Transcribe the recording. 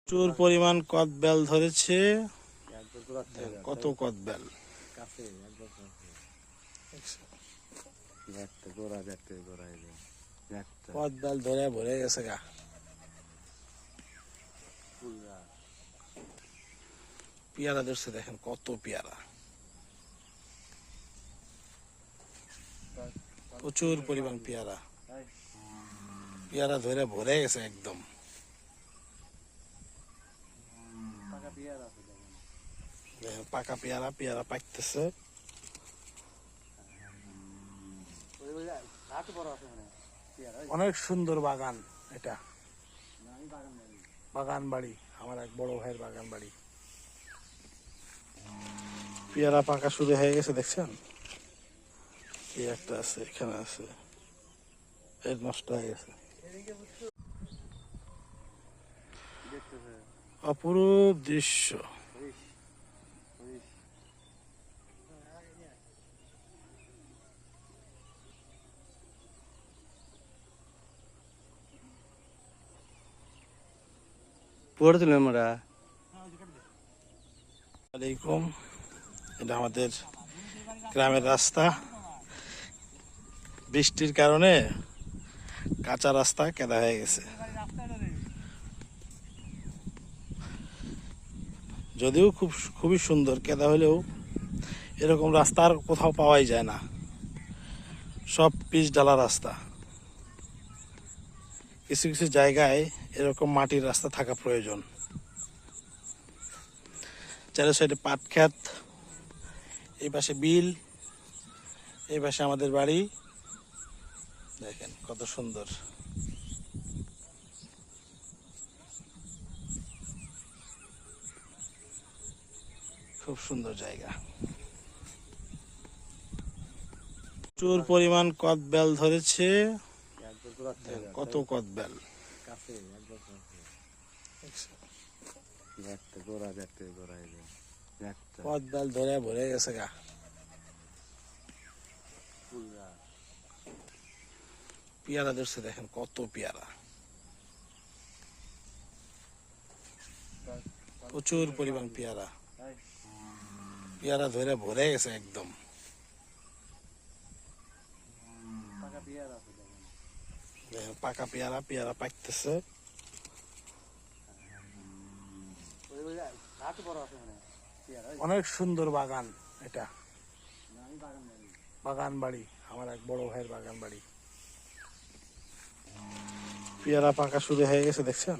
প্রচুর পরিমাণ কদবেল ধরেছে। কত কদবেল কদবেল ধরে ভরে গেছে গা। পেয়ারা ধরছে, দেখেন কত পেয়ারা, প্রচুর পরিমাণ পেয়ারা। পেয়ারা ধরে ভরে গেছে একদম। দেখেন পাকা পেয়ারা, পেয়ারা পাকতেছে। অনেক সুন্দর বাগান এটা, বাগান বাড়ি, আমার এক বড় ভাইয়ের বাগান বাড়ি। পেয়ারা পাকা শুরু হয়ে গেছে, দেখছেন? এই একটা আছে, এখানে আছে, এর নষ্ট হয়ে গেছে। অপরূপ দৃশ্য। আলাইকুম, এটা আমাদের গ্রামের রাস্তা। বৃষ্টির কারণে কাঁচা রাস্তা কেদা হয়ে গেছে। যদিও খুবই সুন্দর, কেদা হলেও এরকম রাস্তা আর কোথাও পাওয়াই যায় না। সব পিচ ঢালা রাস্তা। কিছু কিছু জায়গায় এরকম মাটির রাস্তা থাকা প্রয়োজন। চারি সাইডে পাট ক্ষেত, এই পাশে বিল, এই পাশে আমাদের বাড়ি। দেখেন কত সুন্দর। খুব সুন্দর জায়গা। প্রচুর পরিমাণ কদবেল ধরেছে। কত কদবেল, কদবেল ধরে ভরে গেছে গা। পেয়ারা ধরছে, দেখেন কত পেয়ারা, প্রচুর পরিমাণ পেয়ারা। পেয়ারা ধরে ভরে গেছে একদম। দেখেন পাকা পেয়ারা, পেয়ারা পাকতেছে। অনেক সুন্দর বাগান এটা, বাগান বাড়ি, আমার এক বড় ভাইয়ের বাগান বাড়ি। পেয়ারা পাকা শুরু হয়ে গেছে, দেখছেন?